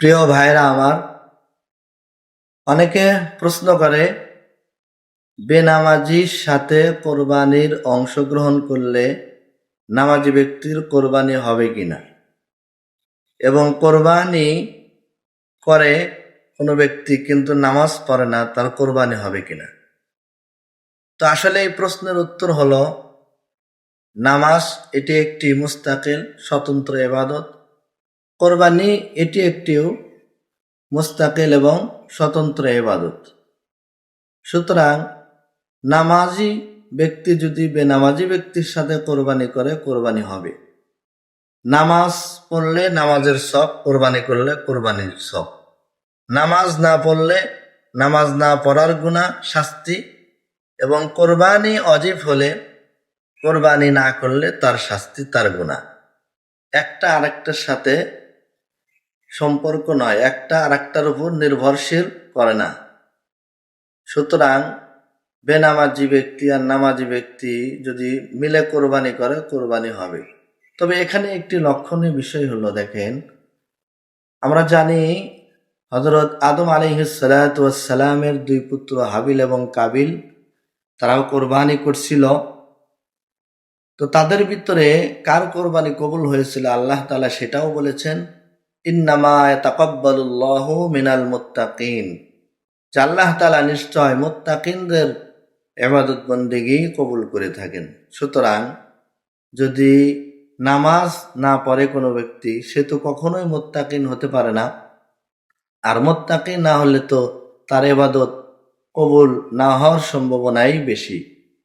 প্রিয় ভাইরা আমার, অনেকে প্রশ্ন করে বেনামাজির সাথে কোরবানির অংশগ্রহণ করলে নামাজি ব্যক্তির কোরবানি হবে কিনা, এবং কোরবানি করে কোনো ব্যক্তি কিন্তু নামাজ পড়ে না, তার কোরবানি হবে কিনা। তো আসলে এই প্রশ্নের উত্তর হলো, নামাজ এটি একটি মুস্তাকিল স্বতন্ত্র ইবাদত, কোরবানি এটি একটিও মুস্তাকিল এবং স্বতন্ত্র ইবাদত। সুতরাং নামাজি ব্যক্তি যদি বেনামাজি ব্যক্তির সাথে কোরবানি করে, কোরবানি হবে। নামাজ পড়লে নামাজের সব, কোরবানি করলে কোরবানির সব। নামাজ না পড়লে নামাজ না পড়ার গুনাহ, শাস্তি, এবং কোরবানি ওয়াজিব হলে কোরবানি না করলে তার শাস্তি, তার গুনাহ। একটা আরেকটার সাথে সম্পর্ক নয়, একটা আরেকটার উপর নির্ভরশীল করে না। সুতরাং বেনামাজি ব্যক্তি আর নামাজি ব্যক্তি যদি মিলে কোরবানি করে, কোরবানি হবে। তবে এখানে একটি লক্ষণীয় বিষয় হলো, দেখেন, আমরা জানি হযরত আদম আলাইহিস সালাতু ওয়াস সালামের দুই পুত্র হাবিল এবং কাবিল, তারাও কোরবানি করছিল। তো তাদের ভিতরে কার কোরবানি কবুল হয়েছিল আল্লাহ তাআলা সেটাও বলেছেন, ইন্নামা ইয়াতাকাব্বালুল্লাহু মিনাল মুত্তাকিন, যে আল্লাহ তাআলা নিশ্চয় মুত্তাকিনদের ইবাদত বন্দেগী কবুল করে থাকেন। সুতরাং যদি নামাজ না পড়ে কোনো ব্যক্তি, সে তো কখনোই মুত্তাকিন হতে পারে না। আর মুত্তাকিন না হলে তো তার ইবাদত কবুল না হওয়ার সম্ভাবনাই বেশি।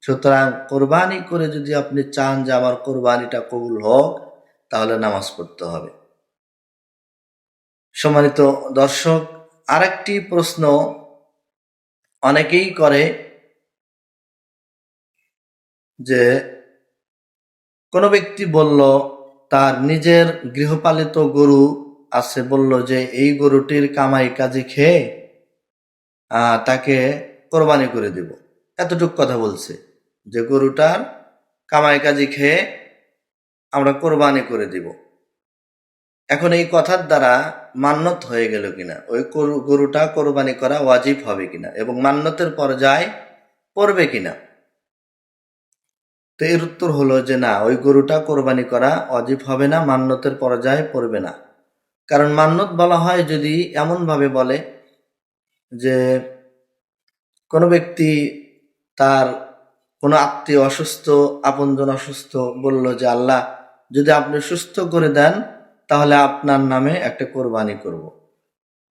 সুতরাং কোরবানি করে যদি আপনি চান যে আমার কোরবানিটা কবুল হোক, তাহলে নামাজ পড়তে হবে। সম্মানিত দর্শক, আরেকটি প্রশ্ন অনেকেই করে যে কোনো ব্যক্তি বলল তার নিজের গৃহপালিত গরু আছে, বলল যে এই গরুটির কামাই কাজে খেয়ে তাকে কোরবানি করে দিব। এতটুক কথা বলছে যে গরুটার কামাই কাজে খেয়ে আমরা কোরবানি করে দিব। এখন এই কথার দ্বারা মান্নত হয়ে গেল কিনা, ওই গরুটা কোরবানি করা ওয়াজিব হবে কিনা, এবং মান্নতের পর্যায়ে পড়বে কিনা। তো এর উত্তর হলো যে না, ওই গরুটা কোরবানি করা ওয়াজিব হবে না, মান্নতের পর্যায়ে পড়বে না। কারণ মান্নত বলা হয় যদি এমনভাবে বলে যে কোনো ব্যক্তি তার কোনো আত্মীয় অসুস্থ, আপনজন অসুস্থ, বলল যে আল্লাহ যদি আপনি সুস্থ করে দেন তাহলে আপনার নামে একটা কোরবানি করব।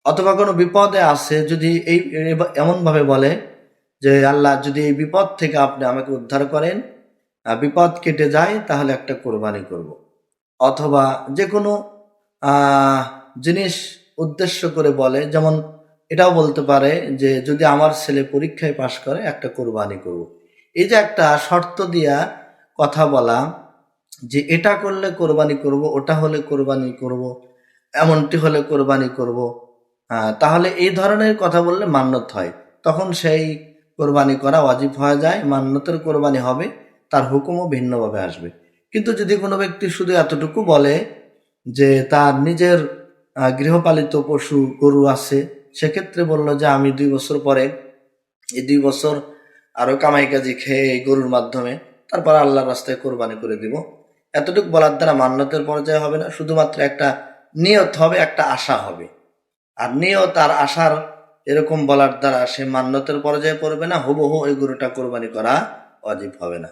অথবা কোনো বিপদে আছে, যদি এই এমনভাবে বলে যে আল্লাহ যদি এই বিপদ থেকে আপনি আমাকে উদ্ধার করেন, বিপদ কেটে যায়, তাহলে একটা কোরবানি করব। অথবা যে কোনো জিনিস উদ্দেশ্য করে বলে, যেমন এটাও বলতে পারে যে যদি আমার ছেলে পরীক্ষায় পাশ করে একটা কোরবানি করব। এই যে একটা শর্ত দিয়া কথা বলা যে এটা করলে কোরবানি করব, ওটা হলে কোরবানি করব, এমনটি হলে কোরবানি করব, তাহলে এই ধরনের কথা বললে মান্নত হয়, তখন সেই কোরবানি করা ওয়াজিব হয়ে যায়, মান্নতের কোরবানি হবে, তার হুকুমও ভিন্নভাবে আসবে। কিন্তু যদি কোনো ব্যক্তি শুধু এতটুকু বলে যে তার নিজের গৃহপালিত পশু গরু আছে, সেক্ষেত্রে বলল যে আমি 2 বছর পরে এই 2 বছর আরো কামাই কাজি খেয়ে এই গরুর মাধ্যমে তারপর আল্লাহর রাস্তায় কোরবানি করে দিব, এতটুকু বলার দ্বারা মান্নতের পর্যায়ে হবে না, শুধুমাত্র একটা নিয়ত হবে, একটা আশা হবে। আর নিয়ত আর আশার এরকম বলার দ্বারা সে মান্নতের পর্যায়ে পড়বে না, হুবহু ওই গরুটা কোরবানি করা ওয়াজিব হবে না।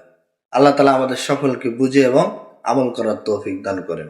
আল্লাহ তাআলা আমাদের সকলকে বুঝে এবং আমল করার তৌফিক দান করেন।